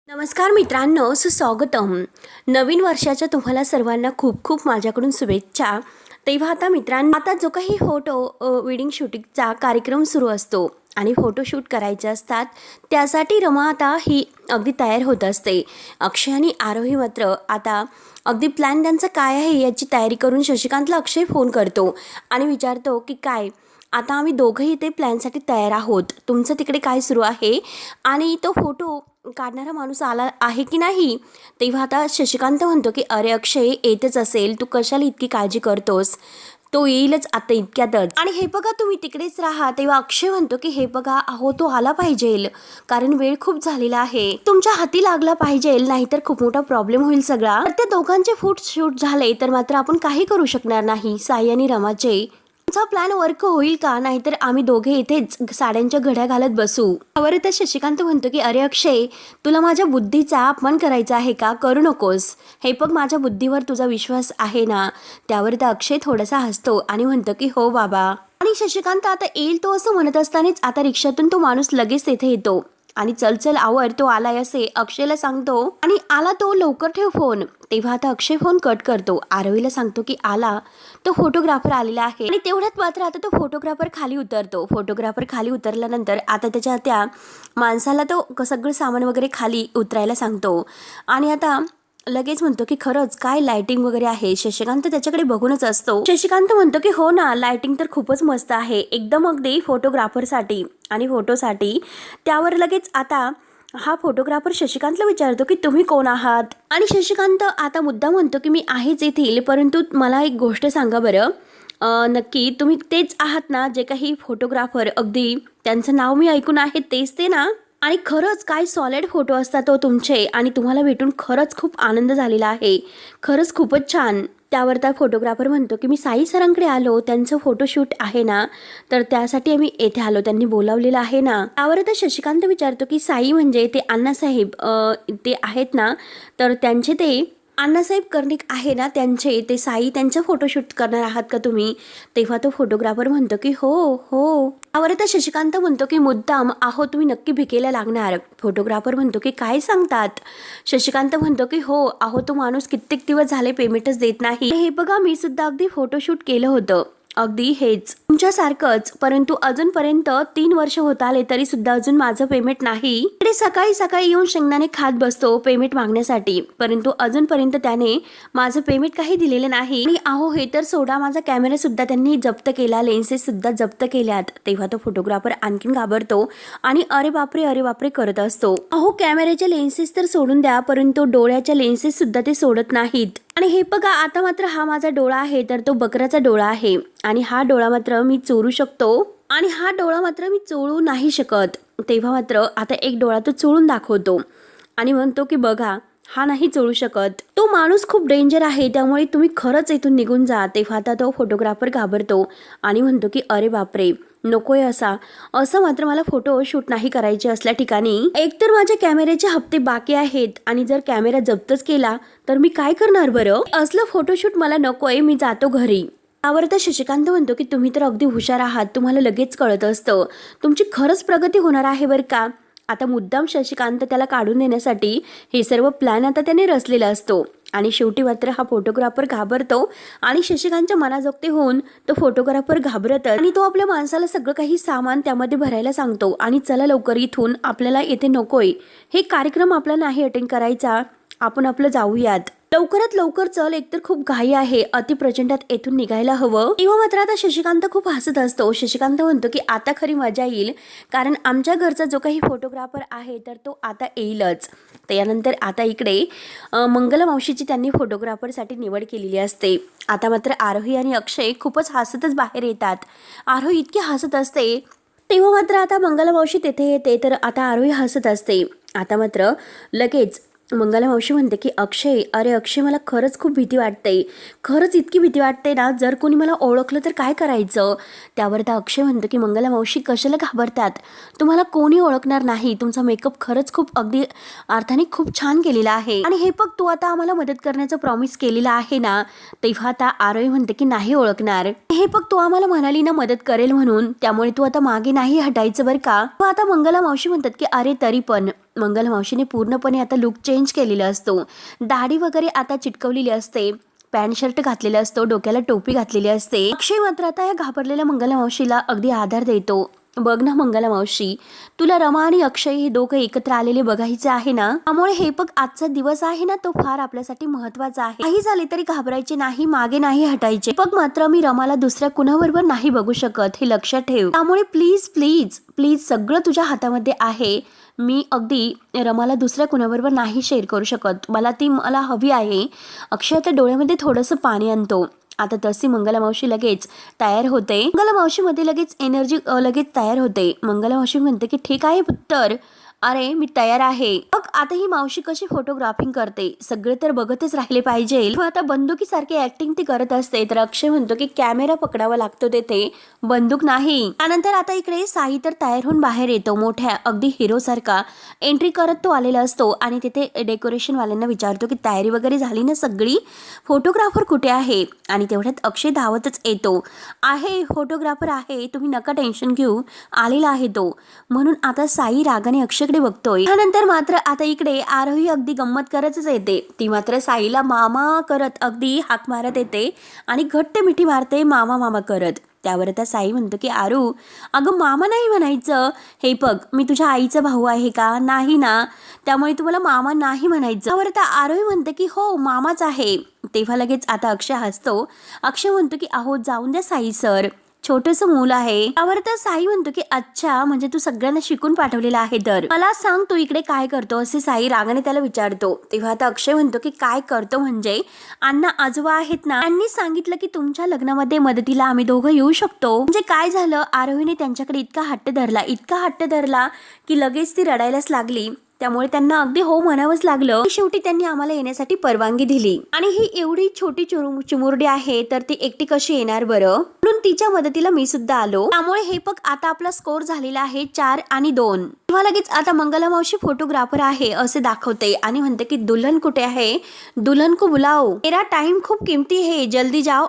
नमस्कार मित्रांनो, सुस्वागतम. नवीन वर्षाच्या तुम्हाला सर्वांना खूप खूप माझ्याकडून शुभेच्छा. तेव्हा आता मित्रांनो, आता जो काही वेडिंग शूटिंगचा कार्यक्रम सुरू असतो आणि फोटोशूट करायचे असतात, त्यासाठी रमा आता ही अगदी तयार होत असते. अक्षय आणि आरोही मात्र आता अगदी प्लॅन त्यांचा काय आहे याची तयारी करून शशिकांतला अक्षय फोन करतो आणि विचारतो की काय आता आम्ही दोघंही इथे प्लॅनसाठी तयार आहोत, तुमचं तिकडे काय सुरू आहे आणि तो फोटो काढणारा माणूस आला आहे की नाही. तेव्हा आता शशिकांत म्हणतो की अरे अक्षय येतच असेल, तू कशाला इतकी काळजी करतोस, तो येईलच आता इतक्यातच. आणि हे बघा तुम्ही तिकडेच राहा. तेव्हा अक्षय म्हणतो की हे बघा अहो तो आला पाहिजेल, कारण वेळ खूप झालेला आहे, तुमच्या हाती लागला पाहिजेल, नाहीतर खूप मोठा प्रॉब्लेम होईल सगळा. तर त्या दोघांचे शूट झाले तर मात्र आपण काही करू शकणार नाही. साई आणि रमाचे तुमचा प्लॅन वर्क होईल का, नाहीतर आम्ही दोघे इथेच साड्यांच्या घड्या घालत बसू. यावर तर शशिकांत म्हणतो की अरे अक्षय, तुला माझ्या बुद्धीचा अपमान करायचा आहे का, करू नकोस. हे बघ माझ्या बुद्धीवर तुझा विश्वास आहे ना. त्यावर तर अक्षय थोडासा हसतो आणि म्हणतो की हो बाबा. आणि शशिकांत आता येईल तो असं म्हणत असतानाच आता रिक्षातून तो माणूस लगेच तेथे येतो आणि चल चल आवर, तो आलाय असे अक्षयला सांगतो आणि आला तो, लवकर ठेव फोन. तेव्हा आता अक्षय फोन कट करतो. आरोहीला सांगतो की आला तो फोटोग्राफर आलेला आहे आणि तेवढ्यात मात्र आता तो फोटोग्राफर खाली उतरतो. फोटोग्राफर खाली उतरल्यानंतर आता त्याच्या त्या माणसाला तो सगळं सामान वगैरे खाली उतरायला सांगतो आणि आता लगेच म्हणतो की खरंच काय लाइटिंग वगैरे आहे. शशिकांत त्याच्याकडे बघूनच असतो. शशिकांत म्हणतो की हो ना, लाइटिंग तर खूपच मस्त आहे, एकदम अगदी फोटोग्राफरसाठी आणि फोटोसाठी. त्यावर लगेच आता हा फोटोग्राफर शशिकांतला विचारतो की तुम्ही कोण आहात. आणि शशिकांत आता मुद्दा म्हणतो की मी आहेच येथील, परंतु मला एक गोष्ट सांगा बरं, नक्की तुम्ही तेच आहात ना जे काही फोटोग्राफर, अगदी त्यांचं नाव मी ऐकून आहे, तेच ते ना. आणि खरंच काय सॉलिड फोटो असतात तो तुमचे, आणि तुम्हाला भेटून खरंच खूप आनंद झालेला आहे, खरंच खूपच छान. त्यावर त्या फोटोग्राफर म्हणतो की मी साई सरांकडे आलो, त्यांचं फोटोशूट आहे ना, तर त्यासाठी आम्ही येथे आलो, त्यांनी बोलावलेलं आहे ना. त्यावर तर शशिकांत विचारतो की साई म्हणजे ते अण्णासाहेब ते आहेत ना, तर त्यांचे ते अण्णासाहेब कर्णिक आहे ना, त्यांचे ते साई, त्यांचं फोटोशूट करणार आहात का तुम्ही. तेव्हा तो फोटोग्राफर म्हणतो की हो हो. त्यावर तर शशिकांत म्हणतो की मुद्दाम आहो, तुम्ही नक्की भिकेला लागणार. फोटोग्राफर म्हणतो की काय सांगतात. शशिकांत म्हणतो की हो अहो, तो माणूस कित्येक दिवस झाले पेमेंटच देत नाही. हे बघा मी सुद्धा अगदी फोटोशूट केलं होतं, अगदी हेच तुमच्यासारखंच, परंतु अजूनपर्यंत 3 वर्ष होत आले तरी सुद्धा अजून माझं पेमेंट नाही. इकडे सकाळी सकाळी येऊन शेंगदाणे खात बसतो पेमेंट मागण्यासाठी, परंतु अजूनपर्यंत त्याने माझं पेमेंट काही दिलेलं नाही. आणि अहो हे तर सोडा, माझा कॅमेरा सुद्धा त्यांनी जप्त केला, लेन्सेस सुद्धा जप्त केल्यात. तेव्हा तो फोटोग्राफर आणखीन घाबरतो आणि अरे बापरे करत असतो. अहो कॅमेऱ्याच्या लेन्सेस तर सोडून द्या, परंतु डोळ्याच्या लेन्सेस सुद्धा ते सोडत नाहीत. आणि हे बघा आता मात्र हा माझा डोळा आहे तर तो बकराचा डोळा आहे, आणि हा डोळा मात्र मी चोरू शकतो आणि हा डोळा मात्र मी चोळू नाही शकत. तेव्हा मात्र आता एक डोळा तो चोळून दाखवतो आणि म्हणतो की बघा हा नाही चोळू शकत, तो माणूस खूप डेंजर आहे, त्यामुळे तुम्ही खरंच इथून निघून जा. तेव्हा आता तो फोटोग्राफर घाबरतो आणि म्हणतो की अरे बापरे नकोय असं मात्र मला फोटो शूट नाही करायचे असल्या ठिकाणी. एकतर माझ्या कॅमेऱ्याचे हप्ते बाकी आहेत आणि जर कॅमेरा जप्तच केला तर मी काय करणार बरं. असलं फोटोशूट मला नकोय, मी जातो घरी. त्यावर तर शशिकांत म्हणतो की तुम्ही तर अगदी हुशार आहात, तुम्हाला लगेच कळत असतं, तुमची खरंच प्रगती होणार आहे बरं का. आता मुद्दाम शशिकांत त्याला काढून देण्यासाठी हे सर्व प्लॅन आता त्याने रचलेला असतो. आणि शेवटी मात्र हा फोटोग्राफर घाबरतो आणि शशिकांतच्या मनाजोगते होऊन तो फोटोग्राफर घाबरत आणि तो आपल्या माणसाला सगळं काही सामान त्यामध्ये भरायला सांगतो आणि चला लवकर इथून, आपल्याला येथे नकोय, हे कार्यक्रम आपला नाही अटेंड करायचा, आपण आपलं जाऊयात, लवकरात लवकर चल, एकतर खूप घाई आहे, अति प्रचंडात येथून निघायला हवं. तेव्हा मात्र आता शशिकांत खूप हसत असतो. शशिकांत म्हणतो की आता खरी मजा येईल, कारण आमच्या घरचा जो काही फोटोग्राफर आहे तर तो आता येईलच. त्यानंतर आता इकडे मंगला मावशीची त्यांनी फोटोग्राफरसाठी निवड केलेली असते. आता मात्र आरोही आणि अक्षय खूपच हसतच बाहेर येतात. आरोही इतकी हसत असते. तेव्हा मात्र आता मंगला मावशी तेथे येते तर आता आरोही हसत असते. आता मात्र लगेच मंगला मावशी म्हणते की अक्षय, अरे अक्षय मला खरंच खूप भीती वाटते, खरंच इतकी भीती वाटते ना, जर कोणी मला ओळखलं तर काय करायचं. त्यावर तर अक्षय म्हणतो की मंगला मावशी कशाला घाबरतात, तुम्हाला कोणी ओळखणार नाही, तुमचा मेकअप खरंच खूप अगदी अर्थाने खूप छान केलेला आहे, आणि हे बघ तू आता आम्हाला मदत करण्याचं प्रॉमिस केलेला आहे ना. तेव्हा आता आरोही म्हणते की नाही ओळखणार, हे बघ तू आम्हाला म्हणाली ना मदत करेल म्हणून, त्यामुळे तू आता मागे नाही हटायचं बरं का. आता मंगला मावशी म्हणतात की अरे तरी पण मंगल मावशीने पूर्णपणे आता लुक चेंज केलेला असतो. दाढी वगैरे आता चिटकवलेली असते, पॅन्ट शर्ट घातलेला असतो, डोक्याला टोपी घातलेली असते. अक्षय मात्र आता या घाबरलेल्या मंगला मावशीला अगदी आधार देतो. बघ ना मंगला मावशी, तुला रमा आणि अक्षय हे दोघं एकत्र आलेले बघायचे आहे ना, त्यामुळे हे बघ आजचा दिवस आहे ना, तो फार आपल्यासाठी महत्वाचा आहे. काही झाले तरी घाबरायचे नाही, मागे नाही हटायचे. बघ मात्र मी रमाला दुसऱ्या कुणाबरोबर नाही बघू शकत, हे लक्षात ठेव. त्यामुळे प्लीज प्लीज प्लीज सगळं तुझ्या हातामध्ये आहे. मी अगदी रमाला दुसऱ्या कुणाबरोबर नाही शेअर करू शकत, मला हवी आहे. अक्षयाच्या डोळ्यामध्ये थोडंसं पाणी आणतो. आता तशी मंगला मावशी लगेच तयार होते. मंगला मावशी मध्ये लगेच एनर्जी लगेच तयार होते. मंगला मावशी म्हणते की ठीक आहे पुत्र, अरे मी तयार आहे. मग आता ही मावशी कशी फोटोग्राफिंग करते सगळे तर बघतच राहिले पाहिजे. आता बंदुकीसारखी ऍक्टिंग ती करत असते. तर अक्षय म्हणतो की कॅमेरा पकडावा लागतो, तेथे बंदूक नाही. त्यानंतर आता इकडे साई तर तयार होऊन बाहेर येतो. मोठ्या अगदी हिरो सारखा एंट्री करत तो आलेला असतो आणि तिथे डेकोरेशन वाल्यांना विचारतो की तयारी वगैरे झाली ना सगळी, फोटोग्राफर कुठे आहे. आणि तेवढ्यात अक्षय धावतच येतो. आहे फोटोग्राफर आहे, तुम्ही नका टेन्शन घेऊ, आलेला आहे तो. म्हणून आता साई रागाने अक्षय बघतोय. त्यानंतर मात्र आता इकडे आरोही अगदी गंमत करतच येते. ती मात्र साईला मामा करत अगदी हाक मारत येते आणि घट्ट मिठी मारते मामा मामा करत. त्यावर आता साई म्हणतो की आरू, अगं मामा नाही म्हणायचं, हे बघ मी तुझ्या आईचा भाऊ आहे का, नाही ना, त्यामुळे तुम्हाला मामा नाही म्हणायचं. त्यावर आता आरोही म्हणते की हो मामाच आहे. तेव्हा लगेच आता अक्षय हसतो. अक्षय म्हणतो की अहो जाऊन द्या साई सर, छोटंसं मूल आहे. त्यावर तर साई म्हणतो की अच्छा, म्हणजे तू सगळ्यांना शिकून पाठवलेला आहे, तर मला सांग तू इकडे काय करतो, असे साई रागाने त्याला विचारतो. तेव्हा आता अक्षय म्हणतो की काय करतो म्हणजे अण्णा आजोबा आहेत ना, त्यांनी सांगितलं की तुमच्या लग्नामध्ये मदतीला आम्ही दोघं येऊ शकतो. म्हणजे काय झालं, आरोहीने त्यांच्याकडे इतका हट्ट धरला की लगेच ती रडायलाच लागली. त्यामुळे त्यांना अगदी हो म्हणावंच लागलं. शेवटी त्यांनी आम्हाला येण्यासाठी परवानगी दिली. आणि ही एवढी छोटी चिमुरडी आहे तर ती एकटी कशी येणार बरं, म्हणून तिच्या मदतीला मी सुद्धा आलो. त्यामुळे हे बघ आता आपला स्कोर झालेला आहे 4-2. तेव्हा लगेच आता मंगला मावशी फोटोग्राफर आहे असे दाखवते आणि म्हणते की दुल्हन कुठे आहे, दुल्हन को बुलाओ, मेरा टाइम खूप किमती है, जल्दी जाओ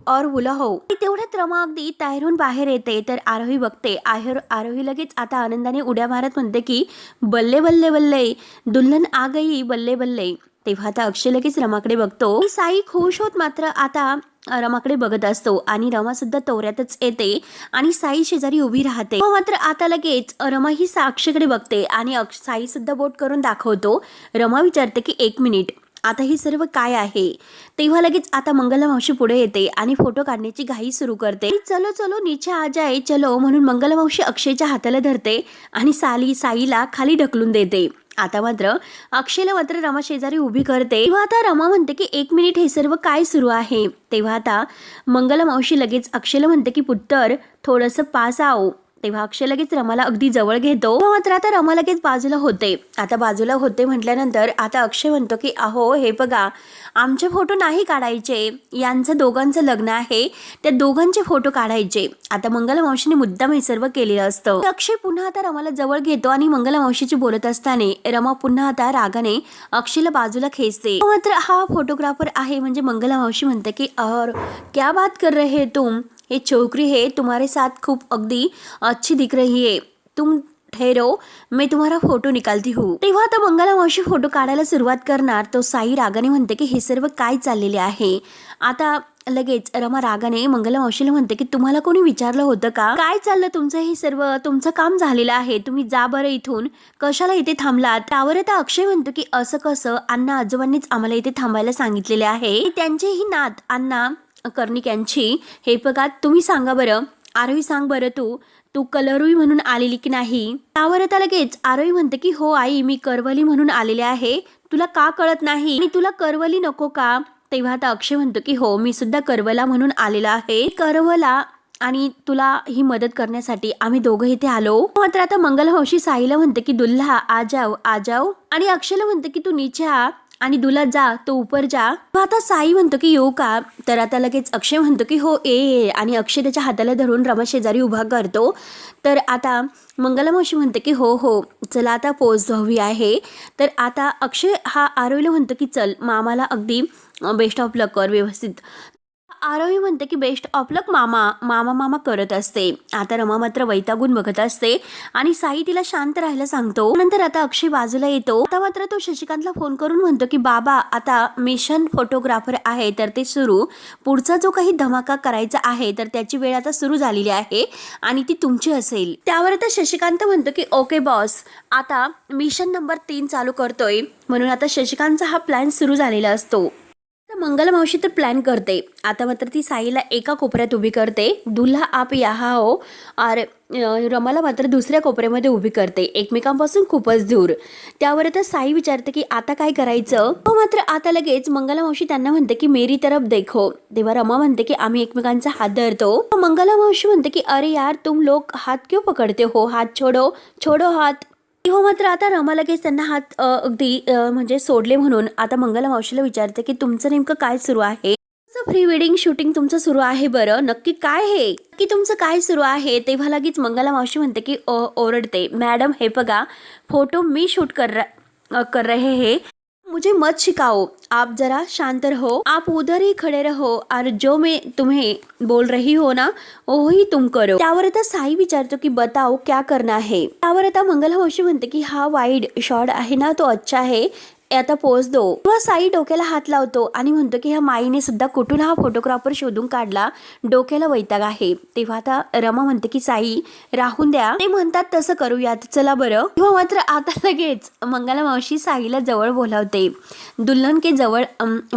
और बुलाओ. तेवढ्यात रमा अगदी तयारून बाहेर येते. तर आरोही बघते. आरोही लगेच आता आनंदाने उड्या मारत म्हणते की बल्ले बल्ले बल्ले, दुल्हन आ गई, बल्ले बल्ले. तेव्हा आता अक्षय लगेच रमाकडे बघतो. साई खुश होत मात्र आता रमाकडे बघत असतो आणि रमा सुद्धा तोऱ्यातच येते आणि साई शेजारी उभी राहते. मात्र आता लगेच रमा ही अक्षयकडे बघते आणि साई सुद्धा बोट करून दाखवतो. रमा विचारते की 1 मिनिट, आता ही सर्व काय आहे. तेव्हा लगेच आता मंगला मावशी पुढे येते आणि फोटो काढण्याची घाई सुरू करते. चलो चलो नीचे आ जाए चलो, म्हणून मंगला मावशी अक्षयच्या हाताला धरते आणि साईला खाली ढकलून देते. आता मात्र अक्षयला मात्र रमा शेजारी उभी करते. तेव्हा आता रमा म्हणते की 1 मिनिट, हे सर्व काय सुरू आहे. तेव्हा आता मंगला मावशी लगेच अक्षयला म्हणते की पुत्र थोडंसं पास आओ. तेव्हा अक्षय लगेच रमाला अगदी जवळ घेतो. मात्र आता रमा लगेच बाजूला होते. आता बाजूला होते म्हटल्यानंतर आता अक्षय म्हणतो की अहो हे बघा, आमचे फोटो नाही काढायचे, यांचं दोघांचं लग्न आहे, त्या दोघांचे फोटो काढायचे. आता मंगला मावशीने मुद्दाम हे सर्व केलेलं असतं. अक्षय पुन्हा आता रमाला जवळ घेतो आणि मंगला मावशीची बोलत असताना रमा पुन्हा आता रागाने अक्षयला बाजूला खेचते. मात्र हा फोटोग्राफर आहे म्हणजे मंगला मावशी म्हणते की और क्या बात कर रहे है तुम, ये छोकरी है तुम्हारे साथ खूप अगदी अच्छी दिख रही है, तुम ठहरो मैं तुम्हारा फोटो निकालती हूँ. तेव्हा आता मंगला मावशी फोटो काढायला सुरुवात करणार. तो साई रागाने म्हणते की हे सर्व काय चाललेले आहे. आता लगेच रमा रागाने मंगला मावशीला म्हणते की तुम्हाला कोणी विचारलं होतं का, काय चाललं तुमचं, हे सर्व तुमचं काम झालेलं आहे, तुम्ही जा बरं इथून, कशाला इथे थांबलात. त्यावर आता अक्षय म्हणतो की असं कसं, अण्णा आजोबांनीच आम्हाला इथे थांबायला सांगितलेले आहे, त्यांचेही नात अण्णा कर्णिक यांची. हे बघा तुम्ही सांगा बरं, आरोही सांग बरं, तू कलरुई म्हणून आलेली की नाही. त्यावर आता लगेच आरोही म्हणते की हो आई, मी करवली म्हणून आलेले आहे, तुला का कळत नाही, आणि तुला करवली नको का. तेव्हा आता अक्षय म्हणतो की हो मी सुद्धा करवला म्हणून आलेला आहे, करवला आणि तुला ही मदत करण्यासाठी आम्ही दोघं इथे आलो. मात्र आता मंगला मावशी साईला म्हणते की दुल्हा आ जाओ, आणि अक्षयला म्हणते की तू नीचे आ आणि दुला जा, तो ऊपर जा. आता साई म्हणतो की येऊ का. तर आता लगेच अक्षय म्हणतो की हो ए, आणि अक्षय त्याच्या हाताला धरून रमा शेजारी उभा करतो. तर आता मंगला मावशी म्हणते की हो चला आता पोच हवी आहे. तर आता अक्षय हा आरोहीला म्हणतो की चल मामाला अगदी बेस्ट ऑफ लक कर व्यवस्थित. आरोही म्हणते की बेस्ट ऑफ लक मामा मामा मामा करत असते. आता रमा मात्र वैतागून बघत असते आणि साई तिला शांत राहायला सांगतो. नंतर आता अक्षय बाजूला येतो. आता मात्र तो शशिकांतला फोन करून म्हणतो की बाबा आता मिशन फोटोग्राफर आहे तर ते सुरू, पुढचा जो काही धमाका करायचा आहे तर त्याची वेळ आता सुरू झालेली आहे आणि ती तुमची असेल. त्यावर आता शशिकांत म्हणतो की ओके बॉस, आता मिशन नंबर 3 चालू करतोय. म्हणून आता शशिकांतचा हा प्लॅन सुरू झालेला असतो. मंगला मावशी तर प्लॅन करते. आता मात्र ती साईला एका कोपऱ्यात उभी करते, दुल्हा आप यहाँ हो, और रमाला मात्र दुसऱ्या कोपऱ्यामध्ये उभी करते, एकमेकांपासून खूपच दूर. त्यावर आता साई विचारते की आता काय करायचं. तो मात्र आता लगेच मंगला मावशी त्यांना म्हणते की मेरी तरफ देखो. तेव्हा रमा म्हणते की आम्ही एकमेकांचा हात धरतो. मंगला मावशी म्हणते की अरे यार तुम लोग हात क्यों पकडते हो, हात छोडो छोडो हात. हो मात्र आता रमा लगेच त्यांना हात अगदी म्हणजे सोडले. म्हणून आता मंगला मावशीला विचारते की तुमचं नेमकं काय सुरू आहे. प्री वेडिंग शूटिंग तुमचं सुरू आहे, बरं नक्की काय हे की तुमचं काय सुरू आहे. तेव्हा लगेच मंगला मावशी म्हणते की ओरडते, मॅडम हे बघा फोटो मी शूट कर रहे हैं, मुझे मत सिखाओ, आप जरा शांत रहो, आप उधर ही खड़े रहो और जो मैं तुम्हें बोल रही हो ना वही तुम करो. त्यावर आता साई विचारतो की बताओ क्या करना है. त्यावर आता मंगला मावशी म्हणते की हा वाईड शॉट आहे ना तो अच्छा है, आता पोच दो. तेव्हा साई डोक्याला हात लावतो आणि म्हणतो की ह्या माईने सुद्धा कुठून हा फोटोग्राफर शोधून काढला, डोक्याला वैताग आहे. तेव्हा आता रमा म्हणते की साई राहून द्या, ते म्हणतात तसं करूयात, चला बरं. तेव्हा मात्र आता लगेच मंगला मावशी साईला जवळ बोलावते, दुल्हन के जवळ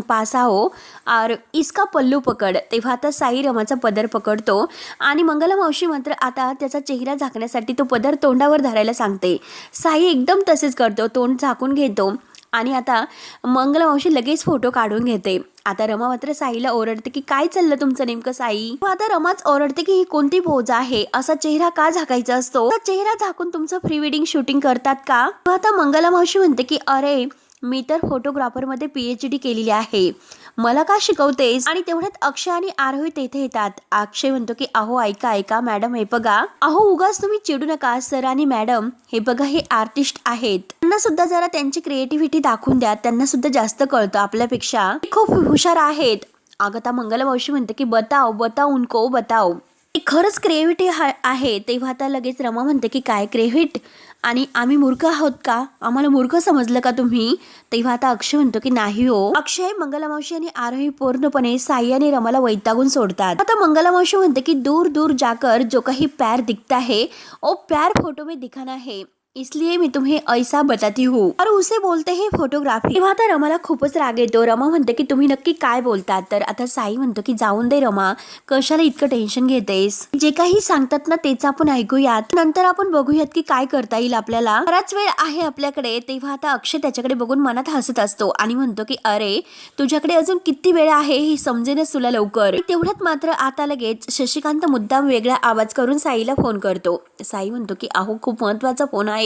पास आओ और इसका पल्लू पकड. तेव्हा आता साई रमाचा पदर पकडतो आणि मंगला मावशी मात्र आता त्याचा चेहरा झाकण्यासाठी तो पदर तोंडावर धरायला सांगते. साई एकदम तसेच करतो, तोंड झाकून घेतो आणि आता मंगला मावशी लगेच फोटो काढून घेते. आता रमा मात्र साईला ओरडते की काय चाललं तुमचं नेमकं साई. आता रमाच ओरडते की ही कोणती पोज आहे, असा चेहरा का झाकायचा असतो, चेहरा झाकून तुमचं प्री वेडिंग शूटिंग करतात का. आता मंगला मावशी म्हणते की अरे मी तर फोटोग्राफरमध्ये PhD केलेली आहे, मला का शिकवतेस. आणि तेवढ्यात अक्षय आणि आरोही तेथे येतात. अक्षय म्हणतो की अहो ऐका ऐका मॅडम हे बघा, अहो उगाच तुम्ही चिडू नका, सर आणि मॅडम हे बघा हे आर्टिस्ट आहेत, त्यांना सुद्धा जरा त्यांची क्रिएटिव्हिटी दाखवून द्या, त्यांना सुद्धा जास्त कळतं आपल्यापेक्षा, खूप हुशार आहेत. आता मंगला मावशी म्हणते की बताओ बताओ उनको बताओ, खरंच क्रिएटिव्हिटी आहे. तेव्हा आता लगेच रमा म्हणते की काय क्रिएटिव्हिटी आणि आम्ही मूर्ख आहोत का, आम्हाला मूर्ख समजलं का तुम्ही. तेव्हा आता अक्षय म्हणतो की नाही हो. अक्षय मंगला मावशी आणि आरोही पूर्णपणे साई आणि रमाला वैतागून सोडतात. आता मंगला मावशी म्हणते की दूर दूर जाकर जो काही प्यार दिखता है वो प्यार फोटो में दिखाना है, इसलिए मैं तुम्हें ऐसा बताती हूँ और उसे बोलते हैं फोटोग्राफी. तेव्हा आता रमाला खूपच राग येतो. रमा म्हणते की तुम्ही नक्की काय बोलतात. तर आता साई म्हणतो की जाऊन दे रमा, कशाला इतकं टेन्शन घेतेस, जे काही सांगतात ना तेच आपण ऐकूयात, नंतर आपण बघूयात की काय करता येईल आपल्याला, बराच वेळ आहे आपल्याकडे. तेव्हा आता अक्षय त्याच्याकडे बघून मनात हसत असतो आणि म्हणतो की अरे तुझ्याकडे अजून किती वेळ आहे हे समजेनच तुला लवकर. तेवढ्यात मात्र आता लगेच शशिकांत मुद्दाम वेगळा आवाज करून साईला फोन करतो. साई म्हणतो की अहो खूप महत्वाचा फोन आहे,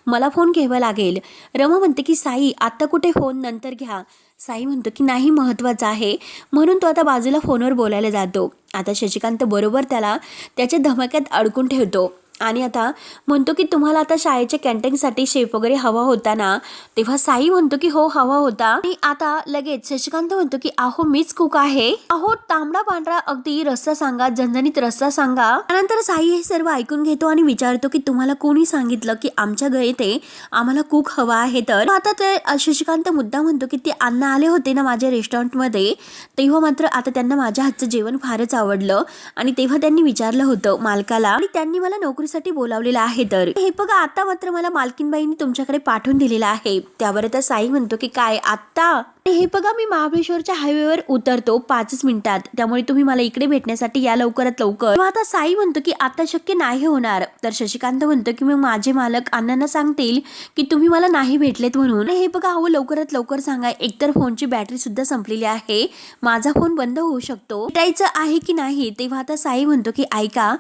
मला फोन घ्यावा लागेल. रमा म्हणते की साई आता कुठे, फोन नंतर घ्या. साई म्हणतो की नाही महत्वाचं आहे. म्हणून तो आता बाजूला फोनवर बोलायला जातो. आता शशिकांत बरोबर त्याला त्याच्या धमाक्यात अडकून ठेवतो आणि आता म्हणतो की तुम्हाला आता शाळेच्या कॅन्टीनसाठी शेफ वगैरे हवा होता ना. तेव्हा साई म्हणतो की हो हवा होता. आणि आता लगेच शशिकांत म्हणतो की अहो मीच कुक आहे, अहो तांबडा पांढरा अगदी रस्सा सांगा, झणझणीत रस्सा सांगा. त्यानंतर साई हे सर्व ऐकून घेतो आणि विचारतो की तुम्हाला कोणी सांगितलं की आमच्या घरी ते आम्हाला कुक हवा आहे. तर आता ते शशिकांत मुद्दा म्हणतो की ते अण्णा आले होते ना माझ्या रेस्टॉरंटमध्ये, तेव्हा मात्र आता त्यांना माझ्या हातचं जेवण फारच आवडलं आणि तेव्हा त्यांनी विचारलं होतं मालकाला आणि त्यांनी मला नोकरीसाठी बोलावलेलं आहे. तर हे बघा आता मात्र मला मालकीनबाईंनी तुमच्याकडे पाठवून दिलेलं आहे. त्यावर आता साई म्हणतो की काय आत्ता, हे बघा मी महाबळेश्वरच्या हायवेवर उतरतो 5 मिनिटात, त्यामुळे तुम्ही मला इकडे भेटण्यासाठी या लवकरात लवकर. आता साई म्हणतो की आता शक्य नाही होणार. तर शशिकांत म्हणतो की मग माझे मालक अण्णांना सांगतील की तुम्ही मला नाही भेटलेत म्हणून. हे बघा अहो लवकरात लवकर सांगा, एकतर फोनची बॅटरी सुद्धा संपलेली आहे, माझा फोन बंद होऊ शकतो, भेटायचं आहे की नाही. तेव्हा आता साई म्हणतो की ऐका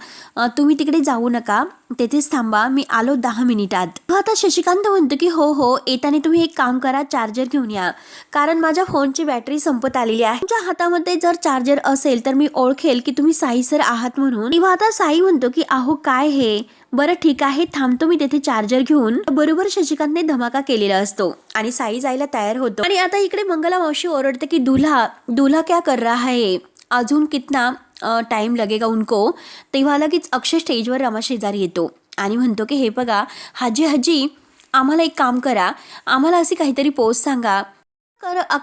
तुम्ही तिकडे जाऊ नका, तेथेच थांबा, मी आलो 10 मिनिटात. आता शशिकांत म्हणतो की हो हो येताना तुम्ही एक काम करा, चार्जर घेऊन या, कारण माझ्या फोनची बॅटरी संपत आलेली आहे. तुमच्या हातामध्ये जर चार्जर असेल तर मी ओळखेल की तुम्ही साई सर आहात म्हणून. तेव्हा आता साई म्हणतो की अहो काय हे, बरं ठीक आहे थांबतो मी तेथे चार्जर घेऊन. बरोबर शशिकांतने धमाका केलेला असतो आणि साई जायला तयार होतो. आणि आता इकडे मंगला मावशी ओरडते की दूल्हा दूल्हा क्या कर रहा है. अजून कितना टाइम लगेगा उनको. तेव्हा लगेच अक्षय स्टेजवर रमा शेजारी येतो आणि म्हणतो की हे बघा हाजी हाजी, आम्हाला एक काम करा, आम्हाला अशी काहीतरी पोस्ट सांगा,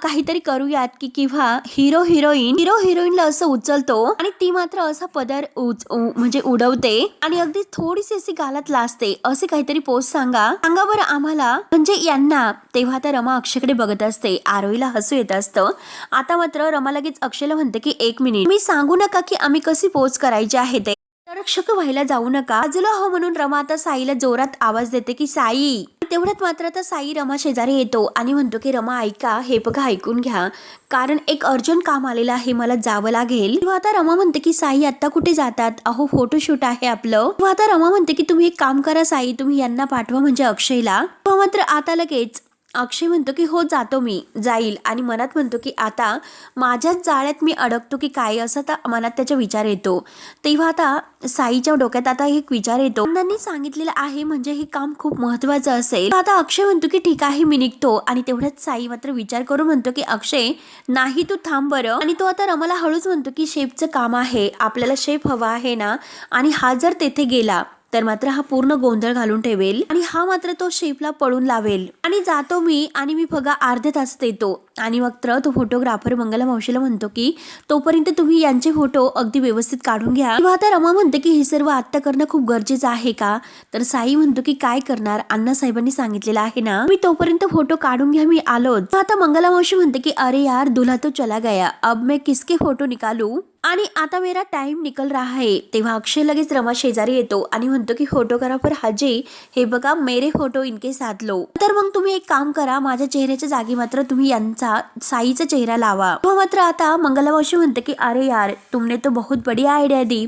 काहीतरी करूयात की किंवा हिरो हिरोईनला असं उचलतो आणि ती मात्र असा पदर म्हणजे उडवते आणि अगदी थोडीशी अशी गालात लाजते, असे काहीतरी पोस्ट सांगा बरं आम्हाला म्हणजे यांना. तेव्हा तर रमा अक्षयकडे बघत असते. आरोहीला हसू येत असतं. आता मात्र रमा लगेच अक्षयला म्हणते की 1 मिनिट, मी सांगू नका की आम्ही कशी पोस्ट करायची आहे ते, रक्षक व्हायला जाऊ नका. बाजूला हो म्हणून रमा आता साईला जोरात आवाज देते की साई. तेवढ्यात मात्र आता साई रमा शेजारी येतो आणि म्हणतो की रमा ऐका, हे बघा ऐकून घ्या, कारण एक अर्जंट काम आलेलं आहे, मला जावं लागेल. तेव्हा आता रमा म्हणते की साई आता कुठे जातात, अहो फोटोशूट आहे आपलं. तेव्हा आता रमा म्हणते की तुम्ही एक काम करा साई, तुम्ही यांना पाठवा म्हणजे अक्षयला. मात्र आता लगेच अक्षय म्हणतो की हो जातो, मी जाईल आणि मनात म्हणतो की आता माझ्याच जाळ्यात मी अडकतो की काय, असं आता मनात त्याचा विचार येतो. तेव्हा आता साईच्या डोक्यात आता एक विचार येतो, त्यांनी सांगितलेलं आहे म्हणजे हे काम खूप महत्वाचं असेल. आता अक्षय म्हणतो की ठीक आहे मी निघतो आणि तेवढ्याच साई मात्र विचार करून म्हणतो की अक्षय नाही तू थांब बरं. आणि तो आता रमाला हळूच म्हणतो की शेफचं काम आहे, आपल्याला शेफ हवा आहे ना, आणि हा जर तेथे गेला तर मात्र हा पूर्ण गोंधळ घालून ठेवेल आणि हा मात्र तो शेफला पळून लावेल. आणि जातो मी आणि मी बघा अर्ध्या तासात येतो. आणि मात्र तो फोटोग्राफर मंगला मावशीला म्हणतो की तोपर्यंत तुम्ही यांचे फोटो अगदी व्यवस्थित काढून घ्या. तेव्हा आता रमा म्हणते की हे सर्व आत्ता करणं खूप गरजेचं आहे का. तर साई म्हणतो की काय करणार, अण्णा साहेबांनी सांगितलेलं आहे ना, मी तोपर्यंत फोटो काढून घ्या, मी आलोच. आता मंगला मावशी म्हणते की अरे यार दुल्हा तो चला गया, अब मैं किसके फोटो निकालू आणि आता मेरा टाइम निकल रहा है. तेव्हा अक्षय लगेच रमा शेजारी येतो आणि म्हणतो की फोटोग्राफर हाजी, हे बघा मेरे फोटो इनके साथ लो. तर मग तुम्ही एक काम करा, माझ्या चेहऱ्याच्या जागी मात्र तुम्ही यांचा साईचा चेहरा लावा. मात्र आता मंगला मावशी म्हणते की अरे यार तुमने तो बहुत बड़ी आयडिया दी,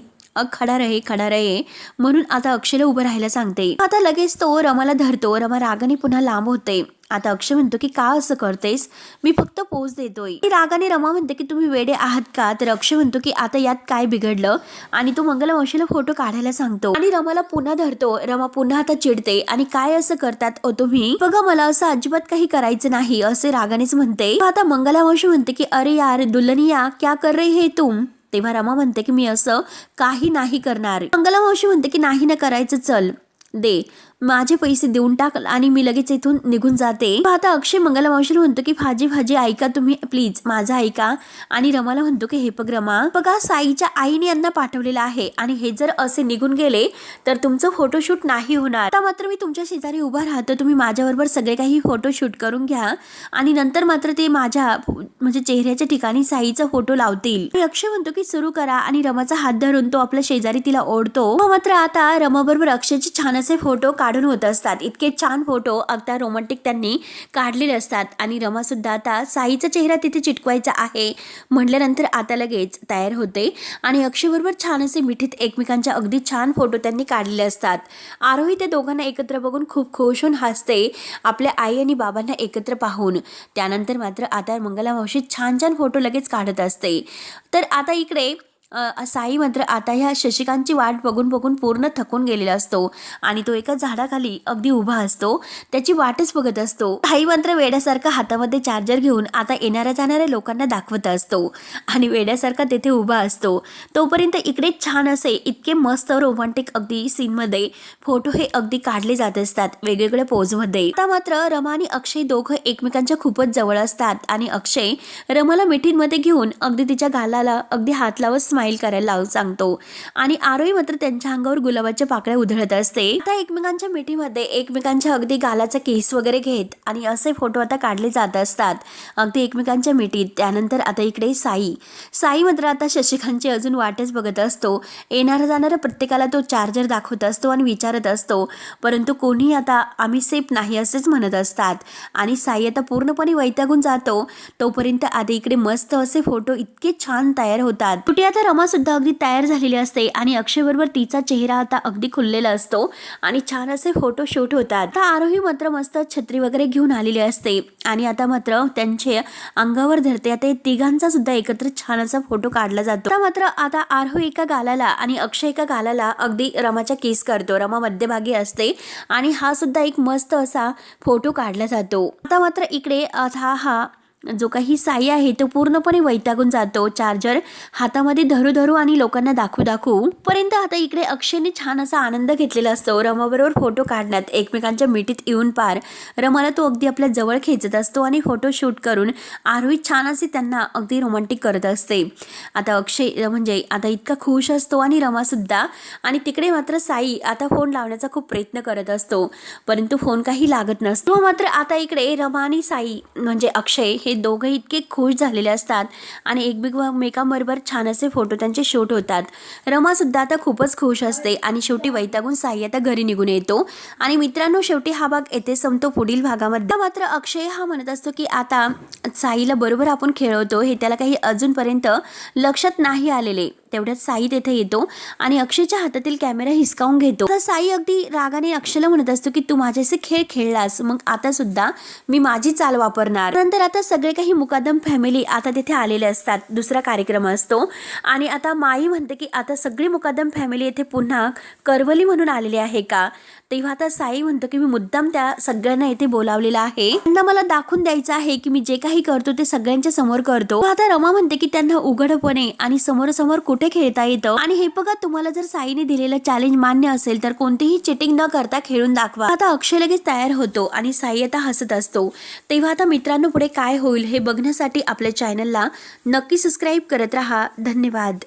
खडा रहे म्हणून आता अक्षयला उभं राहायला सांगते. आता लगेच तो रमाला धरतो. रमा रागाने पुन्हा लांब होते. आता अक्षय म्हणतो की का असं करतेस, मी फक्त पोज देतोय. रागाने रमा म्हणते की तुम्ही वेडे आहात का. तर अक्षय म्हणतो की आता यात काय बिघडलं आणि तो मंगला मावशीला फोटो काढायला सांगतो आणि रमाला पुन्हा धरतो. रमा पुन्हा आता चिडते आणि काय असं करतात तुम्ही, बघा मला असं अजिबात काही करायचं नाही असे रागानेच म्हणते. आता मंगला मावशी म्हणते की अरे यार दुल्हनिया क्या कर रही है तुम. तेव्हा रमा म्हणते की मी असं काही नाही करणार. मंगला मावशी म्हणते की नाही ना करायचं, चल दे माझे पैसे देऊन टाक आणि मी लगेच इथून निघून जाते. आता अक्षय मंगला मावशीला म्हणतो की भाजी ऐका तुम्ही प्लीज, माझा ऐका. आणि रमाला म्हणतो की हे बघ रमा, बघा साईच्या आईने यांना पाठवलेलं आहे आणि हे जर असे निघून गेले तर तुमचं फोटोशूट नाही होणार. आता मात्र मी तुमच्या शेजारी उभा राहतो, तुम्ही माझ्याबरोबर सगळे काही फोटोशूट करून घ्या आणि नंतर मात्र ते माझ्या म्हणजे चेहऱ्याच्या ठिकाणी साईचा फोटो लावतील. अक्षय म्हणतो की सुरू करा आणि रमाचा हात धरून तो आपल्या शेजारी तिला ओढतो. मात्र आता रमाबरोबर अक्षयचे छान असे फोटो काढून होत असतात. इतके छान फोटो अगदी रोमॅन्टिक त्यांनी काढलेले असतात आणि रमा सुद्धा आता साईचा चेहरा तिथे चिटकवायचा आहे म्हटल्यानंतर आता लगेच तयार होते आणि अक्षय बरोबर छान असे मिठीत एकमेकांच्या अगदी छान फोटो त्यांनी काढलेले असतात. आरोही त्या दोघांना एकत्र बघून खूप खुश होऊन हसते आपल्या आई आणि बाबांना एकत्र पाहून. त्यानंतर मात्र आता मंगला मावशी छान छान फोटो लगेच काढत असते. तर आता इकडे साई मात्र आता ह्या शशिकांतची वाट बघून बघून पूर्ण थकून गेलेला असतो आणि तो एका झाडाखाली अगदी उभा असतो, त्याची वाटच बघत असतो. साई मात्र वेड्यासारखा हातामध्ये चार्जर घेऊन आता येणाऱ्या जाणाऱ्या लोकांना दाखवत असतो आणि वेड्यासारखा तेथे उभा असतो. तोपर्यंत इकडे छान असे इतके मस्त रोमॅन्टिक अगदी सीनमध्ये फोटो हे अगदी काढले जात असतात वेगवेगळ्या पोजमध्ये. आता मात्र रमा आणि अक्षय दोघं एकमेकांच्या खूपच जवळ असतात आणि अक्षय रमाला मिठीमध्ये घेऊन अगदी तिच्या गालाला अगदी हात लावत स्माइल करायला सांगतो आणि आरोही मात्र त्यांच्या अंगावर गुलाबाच्या पाकळ्या उधळत असते. आता एकमेकांच्या मिठीमध्ये एकमेकांच्या अगदी गालाचा केस वगैरे घेत आणि असे फोटो आता काढले जात असतात अगदी एकमेकांच्या मिठीत. त्यानंतर आता इकडे साई मात्र आता शशिकांतची अजून वाटच बघत असतो. येणारा जाणारा प्रत्येकाला तो चार्जर दाखवत असतो आणि विचारत असतो, परंतु कोणी आता आम्ही सेफ नाही असेच म्हणत असतात आणि साई आता पूर्णपणे वैतागून जातो. तोपर्यंत आता इकडे मस्त असे फोटो इतके छान तयार होतात. कुठे आता रमा सुद्धा अगदी तयार झालेली असते आणि अक्षय बरोबर तिचा चेहरा आता अगदी खुललेला असतो आणि छान असे फोटो शूट होतात. आता आरोही मात्र मस्त छत्री वगैरे घेऊन आलेली असते आणि आता मात्र त्यांचे अंगावर धरते. आता तिघांचा सुद्धा एकत्र छान असा फोटो काढला जातो. आता मात्र आता आरोही एका गालाला आणि अक्षय एका गालाला अगदी रमाच्या किस करतो. रमा मध्यभागी असते आणि हा सुद्धा एक मस्त असा फोटो काढला जातो. आता मात्र इकडे हा जो काही साई आहे तो पूर्णपणे वैतागून जातो, चार्जर हातामध्ये धरू धरू आणि लोकांना दाखवू पर्यंत. आता इकडे अक्षयने छान असा आनंद घेतलेला असतो रमाबरोबर फोटो काढण्यात, एकमेकांच्या मिठीत येऊन पार. रमाला तो अगदी आपल्या जवळ खेचत असतो आणि फोटो शूट करून आरोही छान असे त्यांना अगदी रोमॅन्टिक करत असते. आता अक्षय म्हणजे आता इतका खुश असतो आणि रमासुद्धा. आणि तिकडे मात्र साई आता फोन लावण्याचा खूप प्रयत्न करत असतो, परंतु फोन काही लागत नसतो. मात्र आता इकडे रमा आणि साई म्हणजे अक्षय हे दोघे इतके खुश झालेले असतात आणि एकमेकांबरोबर छान असे फोटो त्यांचे शूट होतात. रमासुद्धा आता खूपच खुश असते आणि शेवटी वैतागून साई आता घरी निघून येतो. आणि मित्रांनो, शेवटी हा भाग येथे संपतो. पुढील भागामध्ये मात्र अक्षय हा म्हणत असतो की आता साईला बरोबर आपण खेळवतो हे त्याला काही अजूनपर्यंत लक्षात नाही आलेले. तेवढ्यात साई तेथे येतो आणि अक्षयच्या हातातील कॅमेरा हिसकावून घेतो. तर साई अगदी रागाने अक्षयला म्हणत असतो की तू माझ्याशी खेळ खेळलास, मग आता सुद्धा मी माझी चाल वापरणार. नंतर आता सगळे काही मुकादम फॅमिली आता तिथे आलेले असतात. दुसरा कार्यक्रम असतो आणि आता माई म्हणते की आता सगळी मुकादम फॅमिली येथे पुन्हा करवली म्हणून आलेली आहे का. तेव्हा आता साई म्हणतो की मी मुद्दाम त्या सगळ्यांना येथे बोलावलेलं आहे, त्यांना मला दाखवून द्यायचं आहे की मी जे काही करतो ते सगळ्यांच्या समोर करतो. आता रमा म्हणते की त्यांना उघडपणे आणि समोरासमोर कुठे खेळता येतं. आणि हे बघा, तुम्हाला जर साईने दिलेलं चॅलेंज मान्य असेल तर कोणतीही चिटिंग न करता खेळून दाखवा. आता अक्षय लगेच तयार होतो आणि साई आता हसत असतो. तेव्हा आता मित्रांनो, पुढे काय होईल हे बघण्यासाठी आपल्या चॅनलला नक्की सबस्क्राईब करत राहा. धन्यवाद.